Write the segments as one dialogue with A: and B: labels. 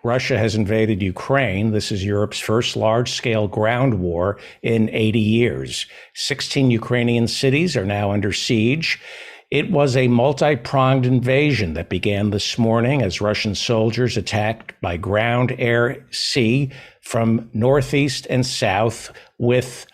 A: Russia has invaded Ukraine. This is Europe's first large-scale ground war in 80 years. 16 Ukrainian cities are now under siege. It was a multi-pronged invasion that began this morning as Russian soldiers attacked by ground, air, sea from northeast and south with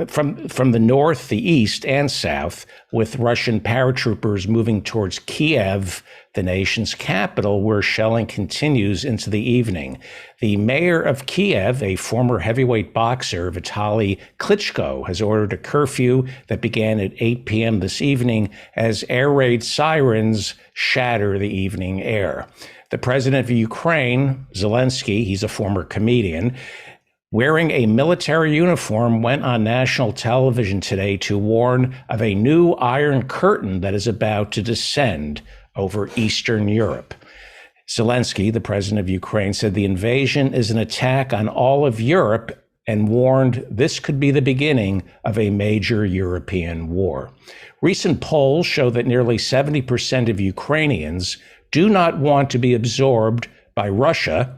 A: from the north, the east, and south, with Russian paratroopers moving towards Kiev, the nation's capital, where shelling continues into the evening. The mayor of Kiev, a former heavyweight boxer, Vitaly Klitschko, has ordered a curfew that began at 8 p.m. this evening as air raid sirens shatter the evening air. The president of Ukraine, Zelensky, he's a former comedian, wearing a military uniform, went on national television today to warn of a new Iron Curtain that is about to descend over Eastern Europe. Zelensky, the president of Ukraine, said the invasion is an attack on all of Europe and warned this could be the beginning of a major European war. Recent polls show that nearly 70% of Ukrainians do not want to be absorbed by Russia,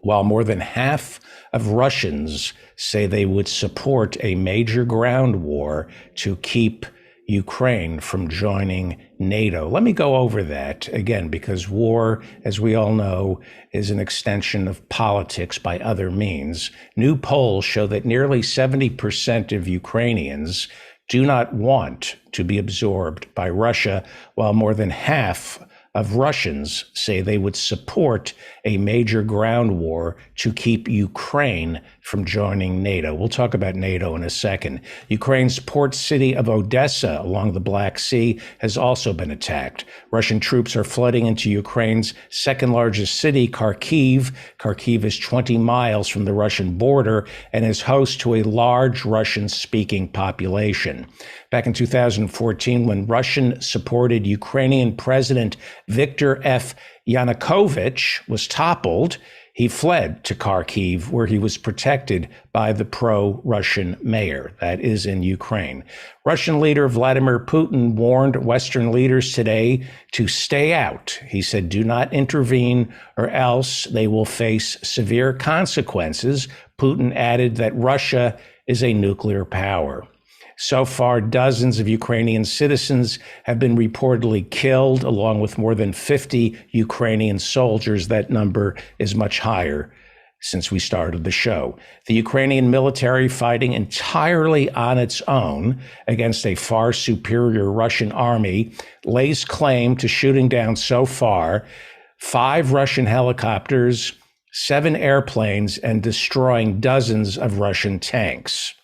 A: while more than half of Russians say they would support a major ground war to keep Ukraine from joining NATO. Let me go over that again, because war, as we all know, is an extension of politics by other means. New polls show that nearly 70% of Ukrainians do not want to be absorbed by Russia, while more than half of Russians say they would support a major ground war to keep Ukraine from joining NATO. We'll talk about NATO in a second. Ukraine's port city of Odessa along the Black Sea has also been attacked. Russian troops are flooding into Ukraine's second largest city, Kharkiv. Kharkiv is 20 miles from the Russian border and is host to a large Russian-speaking population. Back in 2014, when Russian-supported Ukrainian President Viktor F. Yanukovych was toppled, he fled to Kharkiv, where he was protected by the pro-Russian mayor. That is in Ukraine. Russian leader Vladimir Putin warned Western leaders today to stay out. He said, do not intervene or else they will face severe consequences. Putin added that Russia is a nuclear power. So far, dozens of Ukrainian citizens have been reportedly killed, along with more than 50 Ukrainian soldiers. That number is much higher since we started the show. The Ukrainian military, fighting entirely on its own against a far superior Russian army, lays claim to shooting down so far 5 Russian helicopters, 7 airplanes, and destroying dozens of Russian tanks.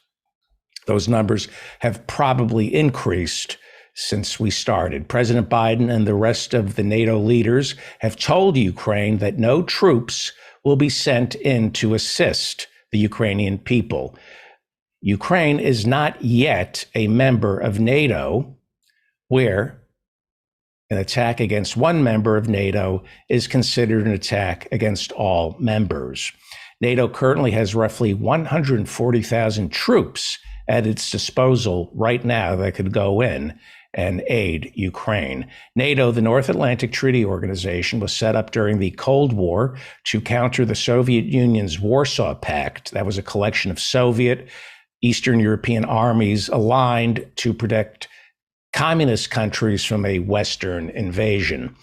A: Those numbers have probably increased since we started. President Biden and the rest of the NATO leaders have told Ukraine that no troops will be sent in to assist the Ukrainian people. Ukraine is not yet a member of NATO, where an attack against one member of NATO is considered an attack against all members. NATO currently has roughly 140,000 troops at its disposal right now that could go in and aid Ukraine. NATO, the North Atlantic Treaty Organization, was set up during the Cold War to counter the Soviet Union's Warsaw Pact. That was a collection of Soviet, Eastern European armies aligned to protect communist countries from a Western invasion.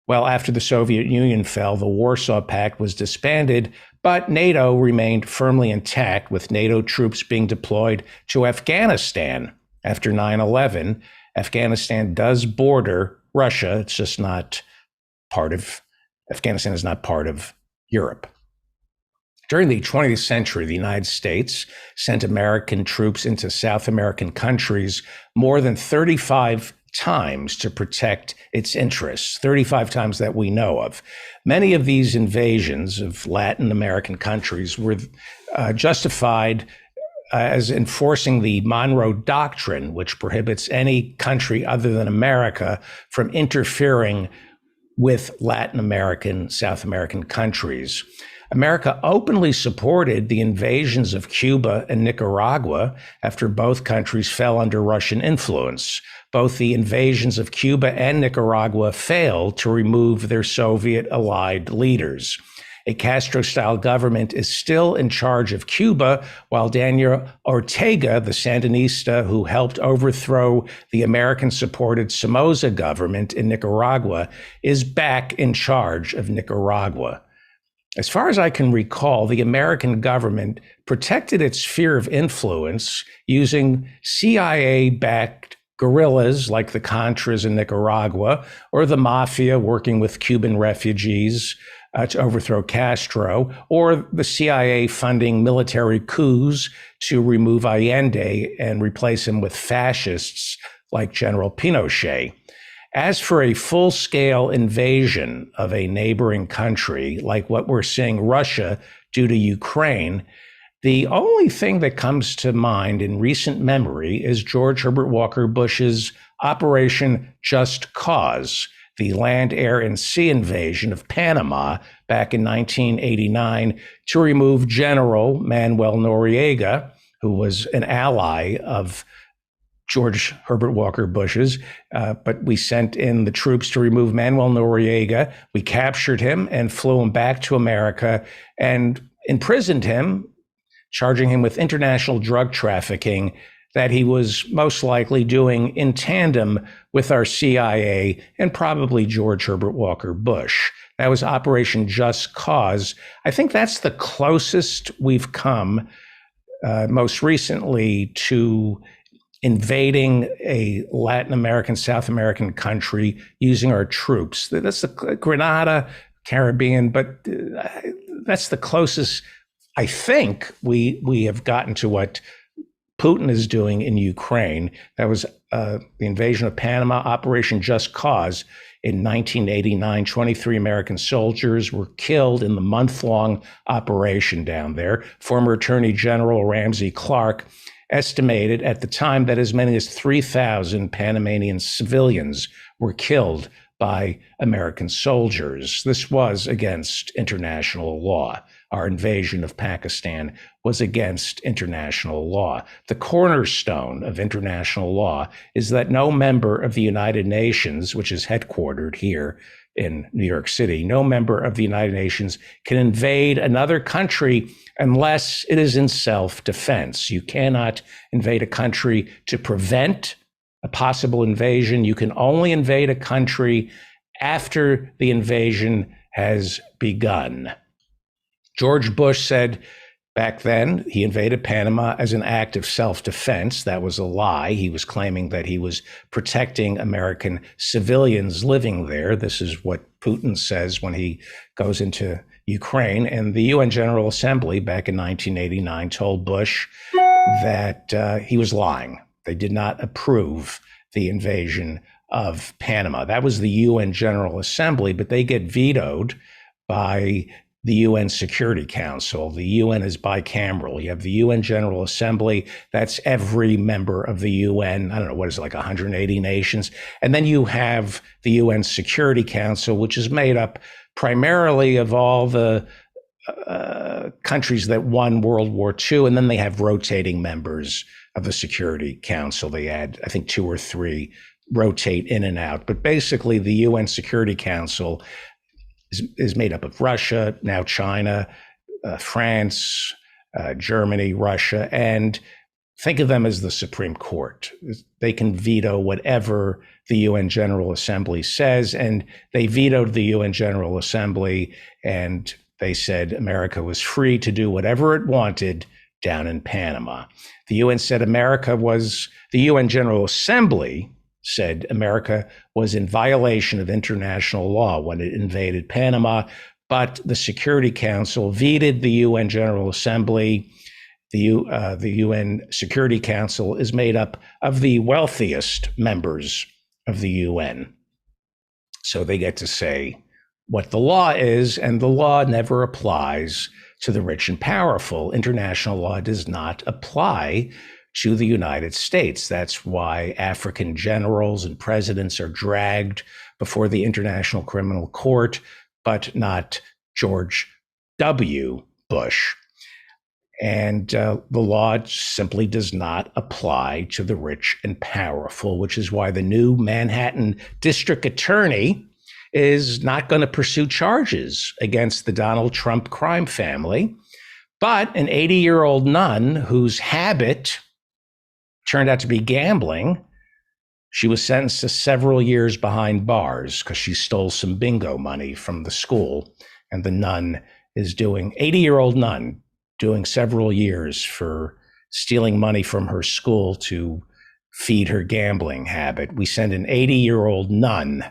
A: Well, after the Soviet Union fell, the Warsaw Pact was disbanded, but NATO remained firmly intact, with NATO troops being deployed to Afghanistan after 9/11. Afghanistan does border Russia. It's just not part of, Afghanistan is not part of Europe. During the 20th century, the United States sent American troops into South American countries more than 35 times to protect its interests, 35 times that we know of. Many of these invasions of Latin American countries were justified as enforcing the Monroe Doctrine, which prohibits any country other than America from interfering with Latin American, South American countries. America openly supported the invasions of Cuba and Nicaragua after both countries fell under Russian influence. Both the invasions of Cuba and Nicaragua failed to remove their Soviet allied leaders. A Castro-style government is still in charge of Cuba, while Daniel Ortega, the Sandinista who helped overthrow the American-supported Somoza government in Nicaragua, is back in charge of Nicaragua. As far as I can recall, the American government protected its sphere of influence using CIA-backed guerrillas like the Contras in Nicaragua, or the mafia working with Cuban refugees to overthrow Castro, or the CIA funding military coups to remove Allende and replace him with fascists like General Pinochet. As for a full-scale invasion of a neighboring country, like what we're seeing Russia do to Ukraine, the only thing that comes to mind in recent memory is George Herbert Walker Bush's Operation Just Cause, the land, air, and sea invasion of Panama back in 1989 to remove General Manuel Noriega, who was an ally of George Herbert Walker Bush's, but we sent in the troops to remove Manuel Noriega. We captured him and flew him back to America and imprisoned him, charging him with international drug trafficking that he was most likely doing in tandem with our CIA and probably George Herbert Walker Bush. That was Operation Just Cause. I think that's the closest we've come most recently to invading a Latin American, South American country using our troops. That's the Grenada, Caribbean, but that's the closest I think we have gotten to what Putin is doing in Ukraine. That was the invasion of Panama, Operation Just Cause. In 1989, 23 American soldiers were killed in the month-long operation down there. Former Attorney General Ramsey Clark estimated at the time that as many as 3,000 Panamanian civilians were killed by American soldiers. This was against international law. Our invasion of Pakistan was against international law. The cornerstone of international law is that no member of the United Nations, which is headquartered here in New York City, no member of the United Nations can invade another country unless it is in self-defense. You cannot invade a country to prevent a possible invasion. You can only invade a country after the invasion has begun. George Bush said back then he invaded Panama as an act of self-defense. That was a lie. He was claiming that he was protecting American civilians living there. This is what Putin says when he goes into Ukraine. And the UN General Assembly back in 1989 told Bush that he was lying. They did not approve the invasion of Panama. That was the UN General Assembly, but they get vetoed by the UN Security Council. The UN is bicameral. You have the UN General Assembly. That's every member of the UN. I don't know, what is it, like 180 nations? And then you have the UN Security Council, which is made up primarily of all the countries that won World War II. And then they have rotating members of the Security Council. They add, I think, 2 or 3 rotate in and out. But basically, the UN Security Council is made up of Russia, now China, France, Germany, Russia, and think of them as the Supreme Court. They can veto whatever the UN General Assembly says, and they vetoed the UN General Assembly, and they said America was free to do whatever it wanted down in Panama. The UN said the UN General Assembly said America was in violation of international law when it invaded Panama, but the Security Council vetoed the UN General Assembly. The UN Security Council is made up of the wealthiest members of the UN. So they get to say what the law is, and the law never applies to the rich and powerful. International law does not apply to the United States. That's why African generals and presidents are dragged before the International Criminal Court, but not George W. Bush. And the law simply does not apply to the rich and powerful, which is why the new Manhattan district attorney is not going to pursue charges against the Donald Trump crime family. But an 80-year-old nun whose habit turned out to be gambling, she was sentenced to several years behind bars because she stole some bingo money from the school. And the nun is 80-year-old nun, doing several years for stealing money from her school to feed her gambling habit. We send an 80-year-old nun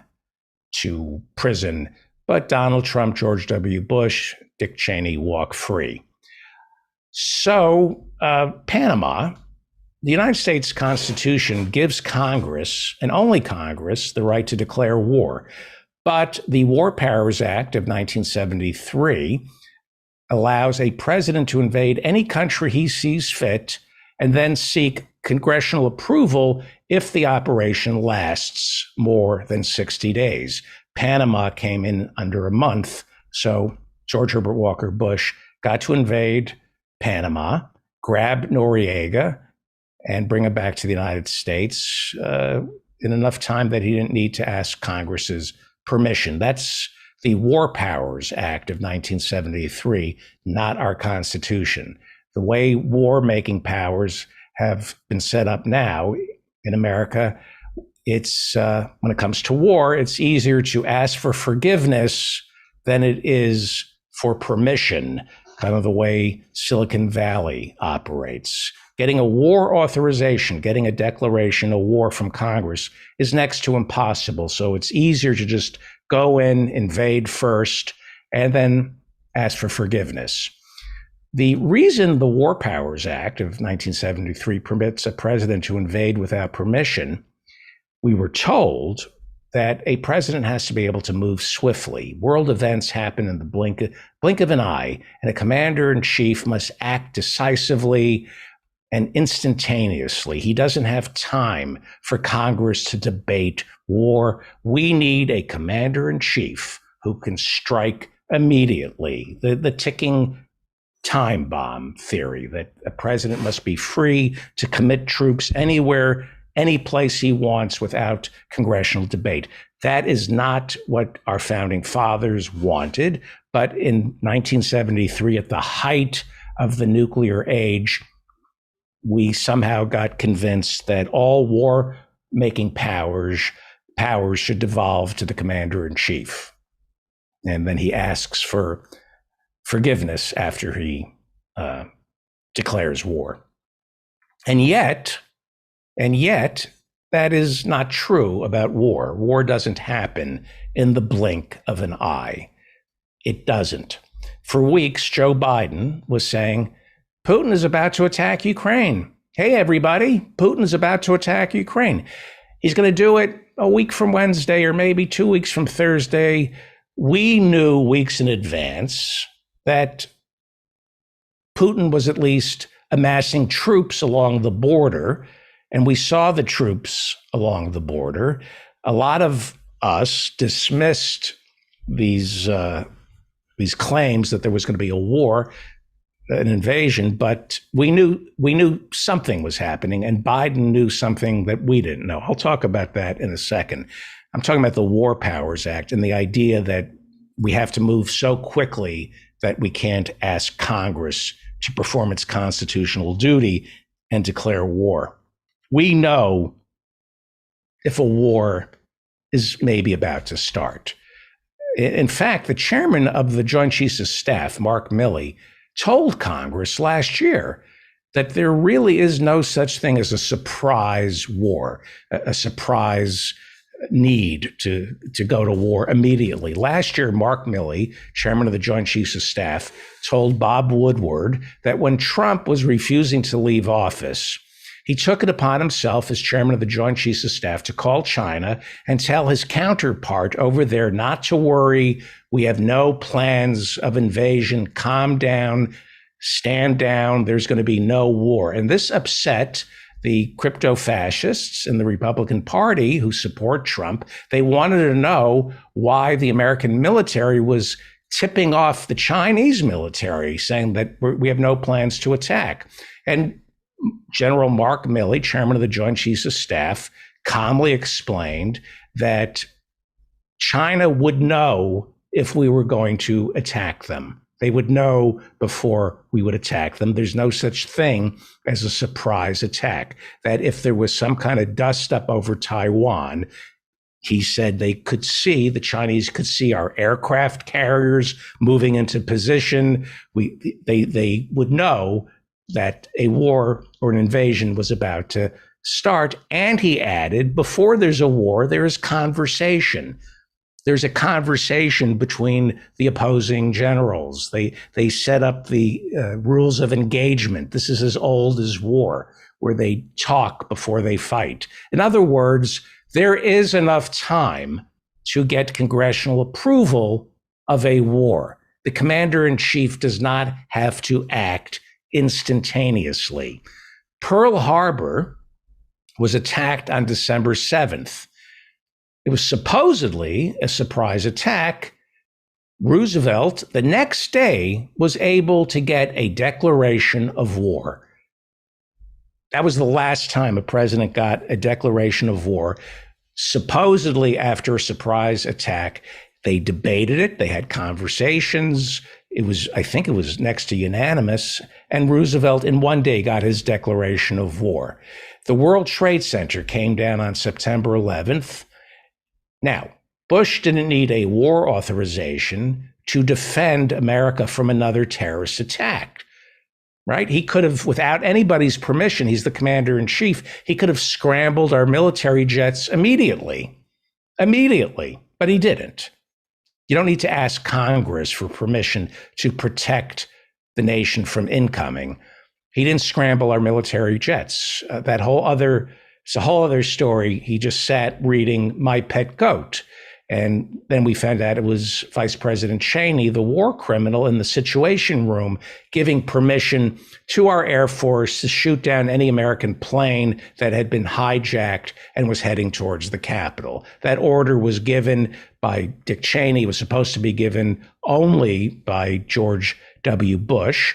A: to prison, but Donald Trump, George W. Bush, Dick Cheney walk free. So, Panama, the United States Constitution gives Congress, and only Congress, the right to declare war. But the War Powers Act of 1973 allows a president to invade any country he sees fit and then seek congressional approval if the operation lasts more than 60 days. Panama came in under a month, so George Herbert Walker Bush got to invade Panama, grab Noriega, and bring him back to the United States in enough time that he didn't need to ask Congress's permission. That's the War Powers Act of 1973, not our Constitution. The way war-making powers have been set up now in America, it's when it comes to war, it's easier to ask for forgiveness than it is for permission, kind of the way Silicon Valley operates. Getting a war authorization, getting a declaration of war from Congress is next to impossible. So it's easier to just go in, invade first, and then ask for forgiveness. The reason the War Powers Act of 1973 permits a president to invade without permission, we were told that a president has to be able to move swiftly. World events happen in the blink of an eye, and a commander-in-chief must act decisively and instantaneously. He doesn't have time for Congress to debate war. We need a commander-in-chief who can strike immediately. The ticking time bomb theory that a president must be free to commit troops anywhere, any place he wants without congressional debate. That is not what our founding fathers wanted. But in 1973, at the height of the nuclear age, we somehow got convinced that all war-making powers should devolve to the commander-in-chief. And then he asks for forgiveness after he declares war. And yet, that is not true about war. War doesn't happen in the blink of an eye. It doesn't. For weeks, Joe Biden was saying, Putin is about to attack Ukraine. Hey, everybody, Putin is about to attack Ukraine. He's going to do it a week from Wednesday or maybe 2 weeks from Thursday. We knew weeks in advance that Putin was at least amassing troops along the border, and we saw the troops along the border. A lot of us dismissed these claims that there was going to be a war, an invasion, but we knew something was happening, and Biden knew something that we didn't know. I'll talk about that in a second. I'm talking about the War Powers Act and the idea that we have to move so quickly that we can't ask Congress to perform its constitutional duty and declare war. We know if a war is maybe about to start. In fact, the chairman of the Joint Chiefs of Staff, Mark Milley, told Congress last year that there really is no such thing as a surprise war, a surprise need to go to war immediately. Last year, Mark Milley, chairman of the Joint Chiefs of Staff, told Bob Woodward that when Trump was refusing to leave office, he took it upon himself as chairman of the Joint Chiefs of Staff to call China and tell his counterpart over there not to worry. We have no plans of invasion. Calm down, stand down. There's going to be no war. And this upset the crypto fascists in the Republican Party who support Trump. They wanted to know why the American military was tipping off the Chinese military, saying that we have no plans to attack. And General Mark Milley, chairman of the Joint Chiefs of Staff, calmly explained that China would know if we were going to attack them. They would know before we would attack them. There's no such thing as a surprise attack. That if there was some kind of dust up over Taiwan, he said the Chinese could see our aircraft carriers moving into position. They would know that a war or an invasion was about to start. And he added, before there's a war, there is conversation. There's a conversation between the opposing generals. They set up the rules of engagement. This is as old as war, where they talk before they fight. In other words, there is enough time to get congressional approval of a war. The commander-in-chief does not have to act instantaneously. Pearl Harbor was attacked on December 7th. It was supposedly a surprise attack. Roosevelt, the next day, was able to get a declaration of war. That was the last time a president got a declaration of war. Supposedly, after a surprise attack, they debated it. They had conversations. I think it was next to unanimous. And Roosevelt, in one day, got his declaration of war. The World Trade Center came down on September 11th. Now, Bush didn't need a war authorization to defend America from another terrorist attack, right? He could have, without anybody's permission, he's the commander-in-chief, he could have scrambled our military jets immediately, but he didn't. You don't need to ask Congress for permission to protect the nation from incoming. He didn't scramble our military jets. It's a whole other story. He just sat reading My Pet Goat. And then we found out it was Vice President Cheney, the war criminal in the Situation Room, giving permission to our Air Force to shoot down any American plane that had been hijacked and was heading towards the Capitol. That order was given by Dick Cheney. It was supposed to be given only by George W. Bush.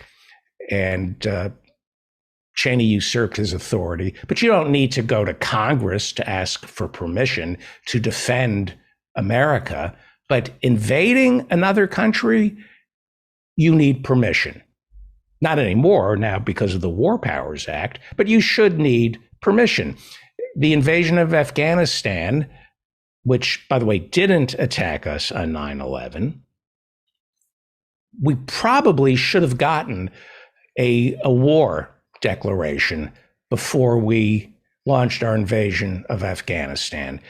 A: And Cheney usurped his authority. But you don't need to go to Congress to ask for permission to defend America. But invading another country, you need permission. Not anymore now because of the War Powers Act, but you should need permission. The invasion of Afghanistan, which, by the way, didn't attack us on 9/11, we probably should have gotten a war declaration before we launched our invasion of Afghanistan.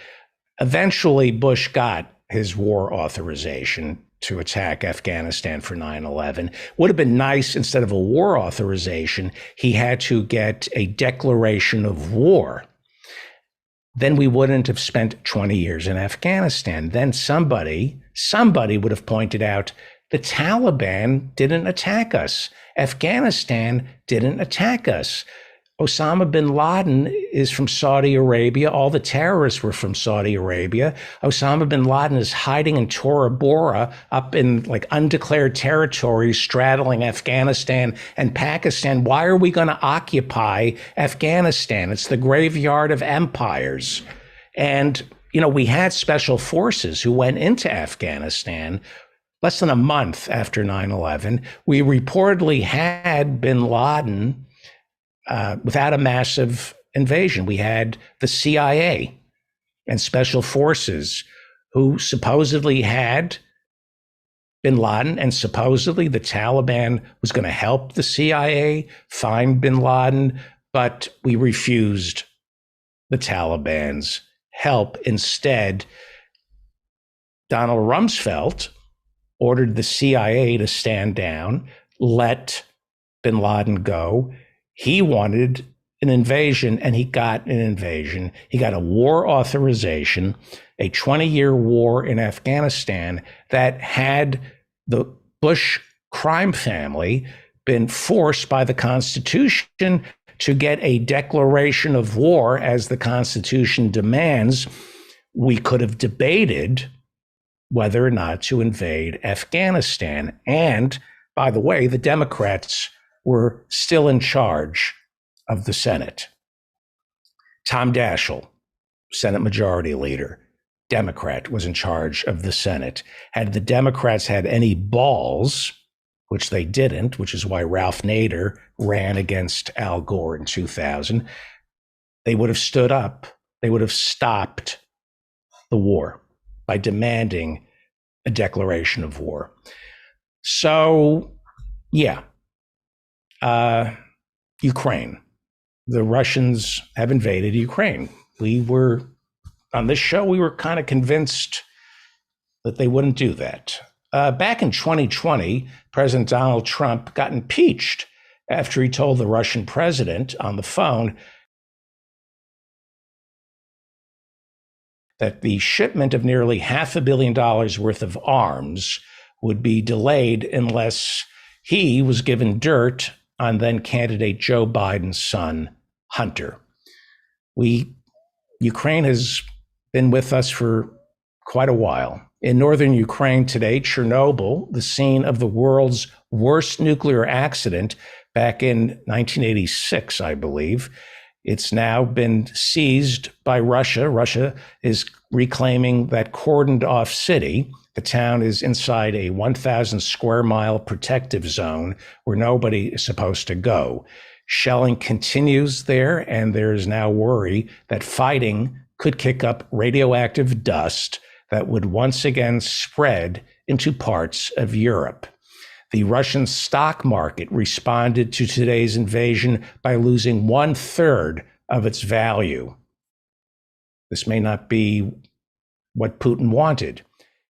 A: Eventually, Bush got his war authorization to attack Afghanistan for 9/11. Would have been nice, instead of a war authorization, he had to get a declaration of war. Then we wouldn't have spent 20 years in Afghanistan. Then somebody would have pointed out the Taliban didn't attack us. Afghanistan didn't attack us. Osama bin Laden is from Saudi Arabia. All the terrorists were from Saudi Arabia. Osama bin Laden is hiding in Tora Bora, up in like undeclared territory, straddling Afghanistan and Pakistan. Why are we going to occupy Afghanistan? It's the graveyard of empires. And, we had special forces who went into Afghanistan less than a month after 9/11. We reportedly had bin Laden without a massive invasion. We had the CIA and special forces who supposedly had bin Laden, and supposedly the Taliban was going to help the CIA find bin Laden, but we refused the Taliban's help. Instead, Donald Rumsfeld ordered the CIA to stand down, let bin Laden go. He wanted an invasion, and he got an invasion. He got a war authorization, a 20-year war in Afghanistan that, had the Bush crime family been forced by the Constitution to get a declaration of war as the Constitution demands, we could have debated whether or not to invade Afghanistan. And by the way, the Democrats were still in charge of the Senate. Tom Daschle, Senate Majority Leader, Democrat, was in charge of the Senate. Had the Democrats had any balls, which they didn't, which is why Ralph Nader ran against Al Gore in 2000, they would have stood up. They would have stopped the war by demanding a declaration of war. So, yeah, Ukraine. The Russians have invaded Ukraine. On this show, we were kind of convinced that they wouldn't do that. Back in 2020, President Donald Trump got impeached after he told the Russian president on the phone that the shipment of nearly $500 million worth of arms would be delayed unless he was given dirt on then candidate Joe Biden's son, Hunter. Ukraine has been with us for quite a while. In northern Ukraine today, Chernobyl, the scene of the world's worst nuclear accident back in 1986, I believe. It's now been seized by Russia. Russia is reclaiming that cordoned off city. The town is inside a 1,000 square mile protective zone where nobody is supposed to go. Shelling continues there, and there's now worry that fighting could kick up radioactive dust that would once again spread into parts of Europe. The Russian stock market responded to today's invasion by losing 1/3 of its value. This may not be what Putin wanted.